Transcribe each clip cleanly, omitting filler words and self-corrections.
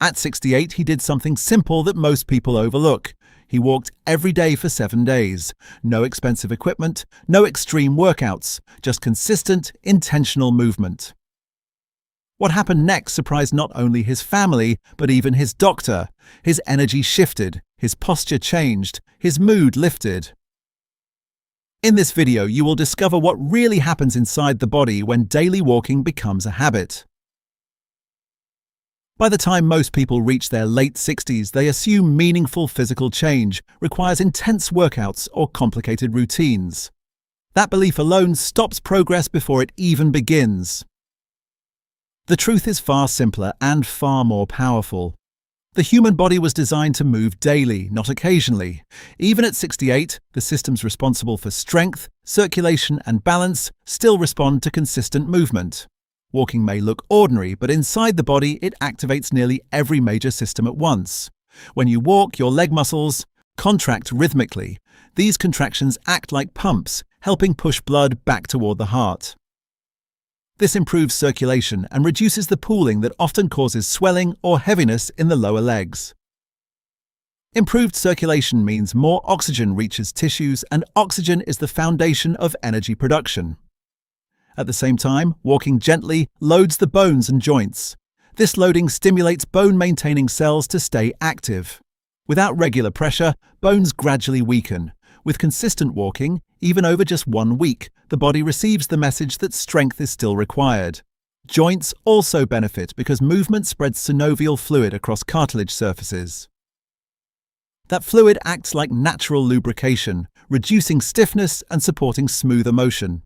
At 68, he did something simple that most people overlook. He walked every day for 7 days. No expensive equipment, no extreme workouts, just consistent, intentional movement. What happened next surprised not only his family, but even his doctor. His energy shifted, his posture changed, his mood lifted. In this video, you will discover what really happens inside the body when daily walking becomes a habit. By the time most people reach their late 60s, they assume meaningful physical change requires intense workouts or complicated routines. That belief alone stops progress before it even begins. The truth is far simpler and far more powerful. The human body was designed to move daily, not occasionally. Even at 68, the systems responsible for strength, circulation, and balance still respond to consistent movement. Walking may look ordinary, but inside the body, it activates nearly every major system at once. When you walk, your leg muscles contract rhythmically. These contractions act like pumps, helping push blood back toward the heart. This improves circulation and reduces the pooling that often causes swelling or heaviness in the lower legs. Improved circulation means more oxygen reaches tissues, and oxygen is the foundation of energy production. At the same time, walking gently loads the bones and joints. This loading stimulates bone-maintaining cells to stay active. Without regular pressure, bones gradually weaken. With consistent walking, even over just 1 week, the body receives the message that strength is still required. Joints also benefit because movement spreads synovial fluid across cartilage surfaces. That fluid acts like natural lubrication, reducing stiffness and supporting smoother motion.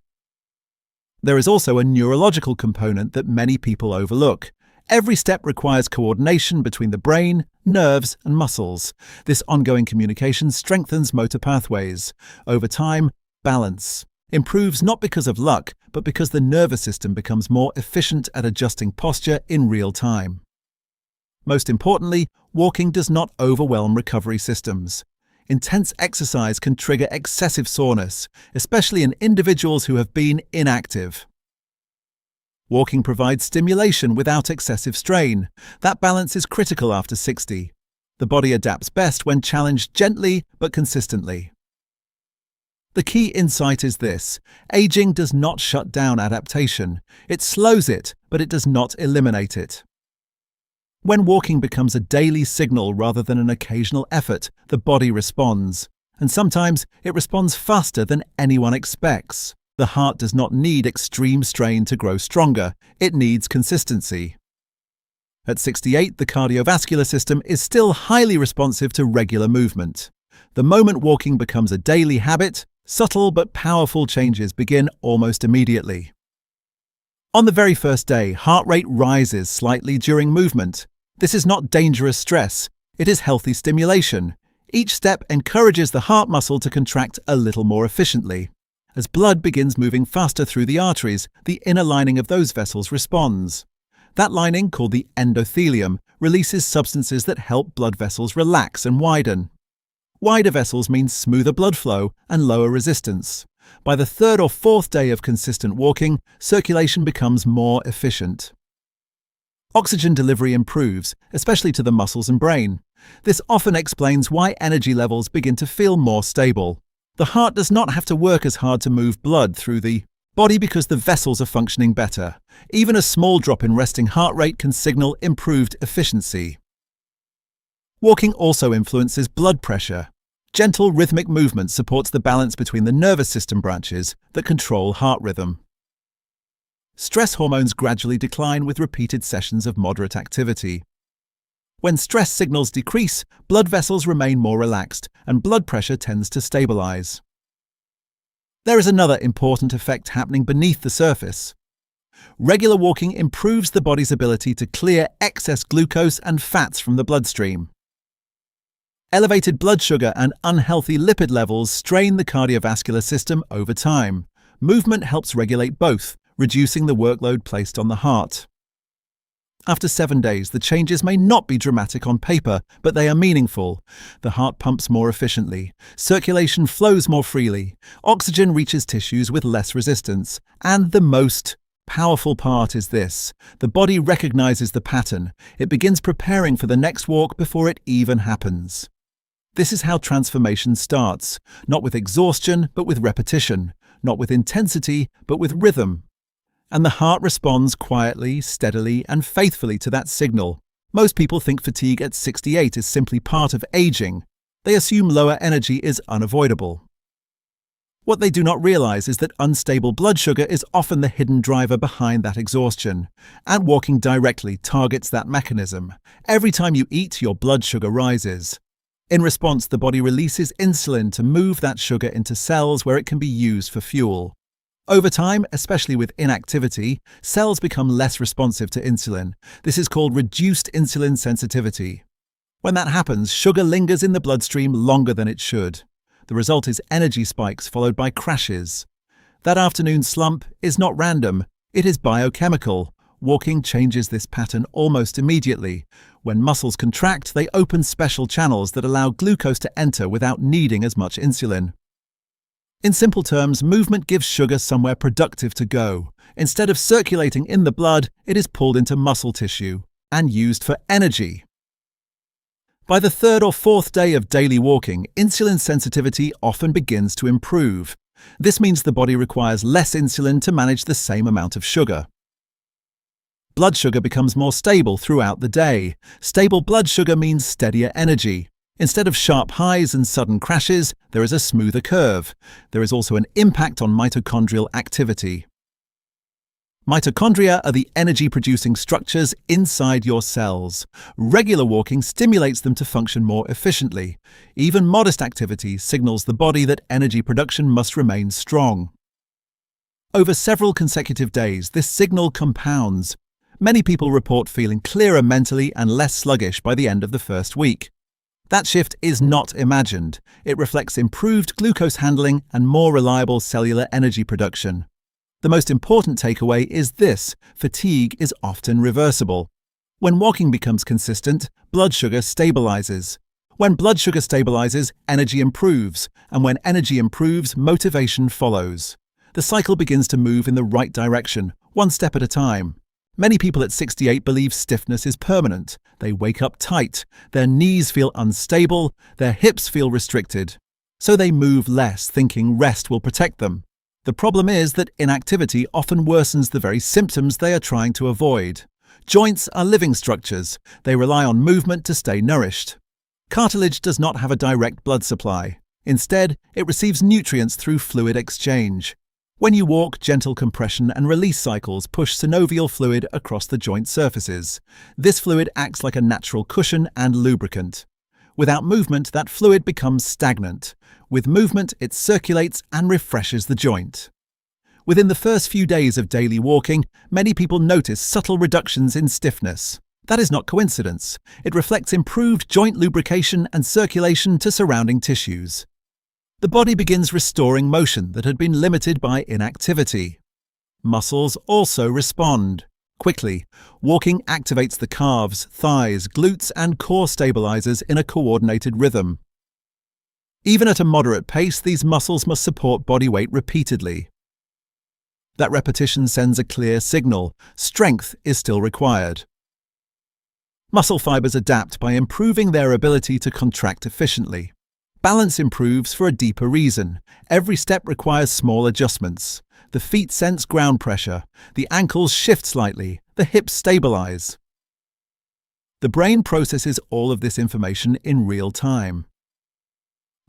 There is also a neurological component that many people overlook. Every step requires coordination between the brain, nerves, and muscles. This ongoing communication strengthens motor pathways. Over time, balance improves not because of luck, but because the nervous system becomes more efficient at adjusting posture in real time. Most importantly, walking does not overwhelm recovery systems. Intense exercise can trigger excessive soreness, especially in individuals who have been inactive. Walking provides stimulation without excessive strain. That balance is critical after 60. The body adapts best when challenged gently but consistently. The key insight is this: aging does not shut down adaptation. It slows it, but it does not eliminate it. When walking becomes a daily signal rather than an occasional effort, the body responds. And sometimes it responds faster than anyone expects. The heart does not need extreme strain to grow stronger. It needs consistency. At 68, the cardiovascular system is still highly responsive to regular movement. The moment walking becomes a daily habit, subtle but powerful changes begin almost immediately. On the very first day, heart rate rises slightly during movement. This is not dangerous stress. It is healthy stimulation. Each step encourages the heart muscle to contract a little more efficiently. As blood begins moving faster through the arteries, the inner lining of those vessels responds. That lining, called the endothelium, releases substances that help blood vessels relax and widen. Wider vessels mean smoother blood flow and lower resistance. By the 3rd or 4th day of consistent walking, circulation becomes more efficient. Oxygen delivery improves, especially to the muscles and brain. This often explains why energy levels begin to feel more stable. The heart does not have to work as hard to move blood through the body because the vessels are functioning better. Even a small drop in resting heart rate can signal improved efficiency. Walking also influences blood pressure. Gentle rhythmic movement supports the balance between the nervous system branches that control heart rhythm. Stress hormones gradually decline with repeated sessions of moderate activity. When stress signals decrease, blood vessels remain more relaxed and blood pressure tends to stabilize. There is another important effect happening beneath the surface. Regular walking improves the body's ability to clear excess glucose and fats from the bloodstream. Elevated blood sugar and unhealthy lipid levels strain the cardiovascular system over time. Movement helps regulate both, reducing the workload placed on the heart. After 7 days, the changes may not be dramatic on paper, but they are meaningful. The heart pumps more efficiently, circulation flows more freely, oxygen reaches tissues with less resistance, and the most Powerful part is this: the body recognizes the pattern. It begins preparing for the next walk before it even happens. This is how transformation starts, not with exhaustion, but with repetition, not with intensity, but with rhythm. And the heart responds quietly, steadily, and faithfully to that signal. Most people think fatigue at 68 is simply part of aging. They assume lower energy is unavoidable. What they do not realize is that unstable blood sugar is often the hidden driver behind that exhaustion, and walking directly targets that mechanism. Every time you eat, your blood sugar rises. In response, the body releases insulin to move that sugar into cells where it can be used for fuel. Over time, especially with inactivity, cells become less responsive to insulin. This is called reduced insulin sensitivity. When that happens, sugar lingers in the bloodstream longer than it should. The result is energy spikes followed by crashes. That afternoon slump is not random, it is biochemical. Walking changes this pattern almost immediately. When muscles contract, they open special channels that allow glucose to enter without needing as much insulin. In simple terms, movement gives sugar somewhere productive to go. Instead of circulating in the blood, it is pulled into muscle tissue and used for energy. By the third or fourth day of daily walking, insulin sensitivity often begins to improve. This means the body requires less insulin to manage the same amount of sugar. Blood sugar becomes more stable throughout the day. Stable blood sugar means steadier energy. Instead of sharp highs and sudden crashes, there is a smoother curve. There is also an impact on mitochondrial activity. Mitochondria are the energy-producing structures inside your cells. Regular walking stimulates them to function more efficiently. Even modest activity signals the body that energy production must remain strong. Over several consecutive days, this signal compounds. Many people report feeling clearer mentally and less sluggish by the end of the first week. That shift is not imagined. It reflects improved glucose handling and more reliable cellular energy production. The most important takeaway is this: fatigue is often reversible. When walking becomes consistent, blood sugar stabilizes. When blood sugar stabilizes, energy improves, and when energy improves, motivation follows. The cycle begins to move in the right direction, one step at a time. Many people at 68 believe stiffness is permanent. They wake up tight, their knees feel unstable, their hips feel restricted. So they move less, thinking rest will protect them. The problem is that inactivity often worsens the very symptoms they are trying to avoid. Joints are living structures. They rely on movement to stay nourished. Cartilage does not have a direct blood supply. Instead, it receives nutrients through fluid exchange. When you walk, gentle compression and release cycles push synovial fluid across the joint surfaces. This fluid acts like a natural cushion and lubricant. Without movement, that fluid becomes stagnant. With movement, it circulates and refreshes the joint. Within the first few days of daily walking, many people notice subtle reductions in stiffness. That is not coincidence. It reflects improved joint lubrication and circulation to surrounding tissues. The body begins restoring motion that had been limited by inactivity. Muscles also respond. Quickly, walking activates the calves, thighs, glutes, and core stabilizers in a coordinated rhythm. Even at a moderate pace, these muscles must support body weight repeatedly. That repetition sends a clear signal: strength is still required. Muscle fibers adapt by improving their ability to contract efficiently. Balance improves for a deeper reason. Every step requires small adjustments. The feet sense ground pressure, the ankles shift slightly, the hips stabilize. The brain processes all of this information in real time.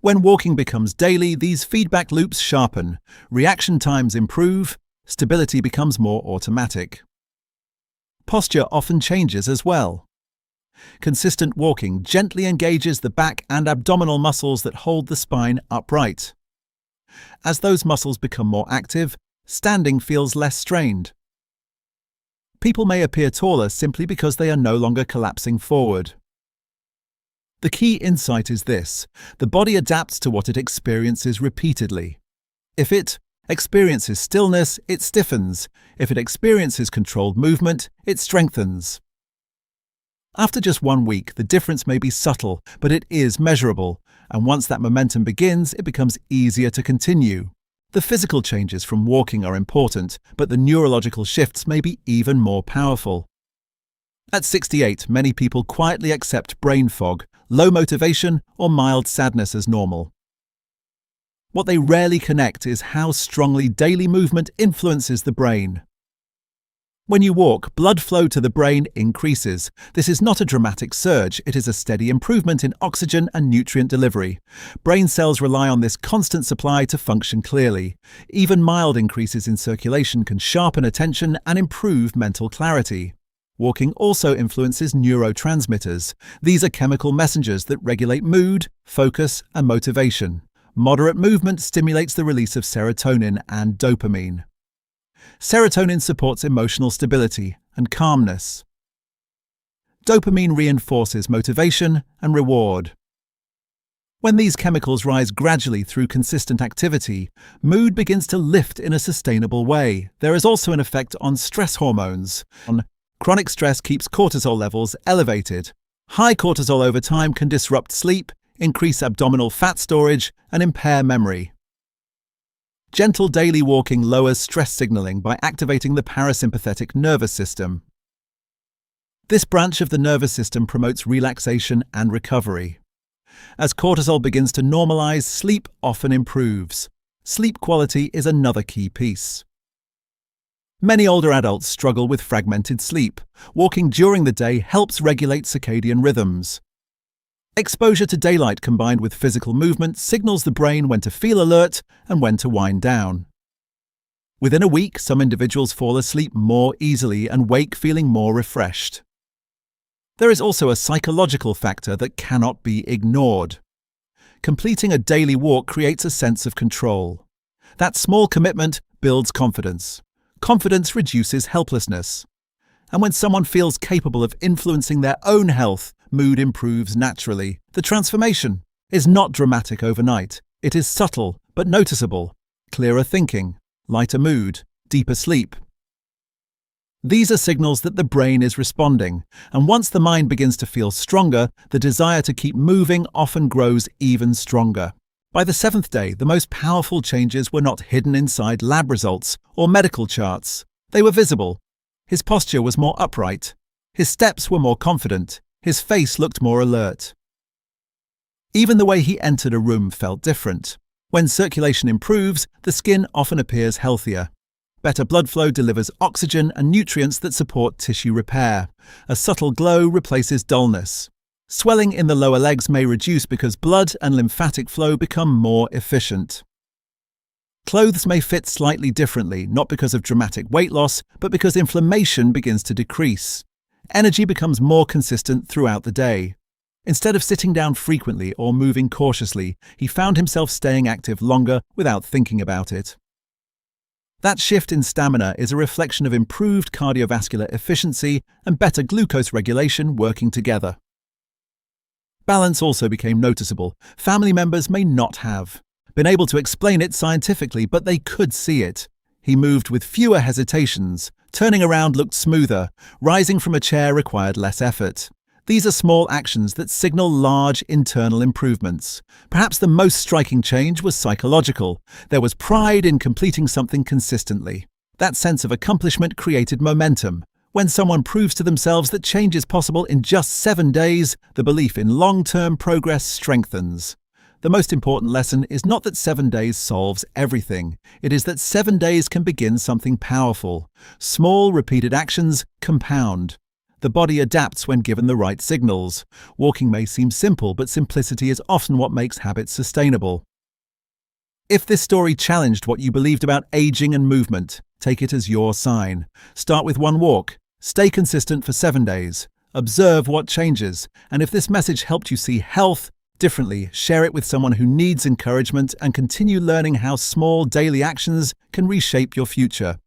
When walking becomes daily, these feedback loops sharpen, reaction times improve, stability becomes more automatic. Posture often changes as well. Consistent walking gently engages the back and abdominal muscles that hold the spine upright. As those muscles become more active, standing feels less strained. People may appear taller simply because they are no longer collapsing forward. The key insight is this: the body adapts to what it experiences repeatedly. If it experiences stillness, it stiffens. If it experiences controlled movement, it strengthens. After just 1 week, the difference may be subtle, but it is measurable, and once that momentum begins, it becomes easier to continue. The physical changes from walking are important, but the neurological shifts may be even more powerful. At 68, many people quietly accept brain fog, low motivation, or mild sadness as normal. What they rarely connect is how strongly daily movement influences the brain. When you walk, blood flow to the brain increases. This is not a dramatic surge, it is a steady improvement in oxygen and nutrient delivery. Brain cells rely on this constant supply to function clearly. Even mild increases in circulation can sharpen attention and improve mental clarity. Walking also influences neurotransmitters. These are chemical messengers that regulate mood, focus, and motivation. Moderate movement stimulates the release of serotonin and dopamine. Serotonin supports emotional stability and calmness. Dopamine reinforces motivation and reward. When these chemicals rise gradually through consistent activity, mood begins to lift in a sustainable way. There is also an effect on stress hormones. Chronic stress keeps cortisol levels elevated. High cortisol over time can disrupt sleep, increase abdominal fat storage, and impair memory. Gentle daily walking lowers stress signaling by activating the parasympathetic nervous system. This branch of the nervous system promotes relaxation and recovery. As cortisol begins to normalize, sleep often improves. Sleep quality is another key piece. Many older adults struggle with fragmented sleep. Walking during the day helps regulate circadian rhythms. Exposure to daylight combined with physical movement signals the brain when to feel alert and when to wind down. Within a week, some individuals fall asleep more easily and wake feeling more refreshed. There is also a psychological factor that cannot be ignored. Completing a daily walk creates a sense of control. That small commitment builds confidence. Confidence reduces helplessness. And when someone feels capable of influencing their own health, mood improves naturally. The transformation is not dramatic overnight. It is subtle but noticeable. Clearer thinking, lighter mood, deeper sleep. These are signals that the brain is responding, and once the mind begins to feel stronger, the desire to keep moving often grows even stronger. By the 7th day, the most powerful changes were not hidden inside lab results or medical charts. They were visible. His posture was more upright. His steps were more confident. His face looked more alert. Even the way he entered a room felt different. When circulation improves, the skin often appears healthier. Better blood flow delivers oxygen and nutrients that support tissue repair. A subtle glow replaces dullness. Swelling in the lower legs may reduce because blood and lymphatic flow become more efficient. Clothes may fit slightly differently, not because of dramatic weight loss, but because inflammation begins to decrease. Energy becomes more consistent throughout the day. Instead of sitting down frequently or moving cautiously, he found himself staying active longer without thinking about it. That shift in stamina is a reflection of improved cardiovascular efficiency and better glucose regulation working together. Balance also became noticeable. Family members may not have been able to explain it scientifically, but they could see it. He moved with fewer hesitations. Turning around looked smoother. Rising from a chair required less effort. These are small actions that signal large internal improvements. Perhaps the most striking change was psychological. There was pride in completing something consistently. That sense of accomplishment created momentum. When someone proves to themselves that change is possible in just 7 days, the belief in long-term progress strengthens. The most important lesson is not that 7 days solves everything. It is that 7 days can begin something powerful. Small, repeated actions compound. The body adapts when given the right signals. Walking may seem simple, but simplicity is often what makes habits sustainable. If this story challenged what you believed about aging and movement, take it as your sign. Start with one walk. Stay consistent for 7 days. Observe what changes. And if this message helped you see health differently, share it with someone who needs encouragement and continue learning how small daily actions can reshape your future.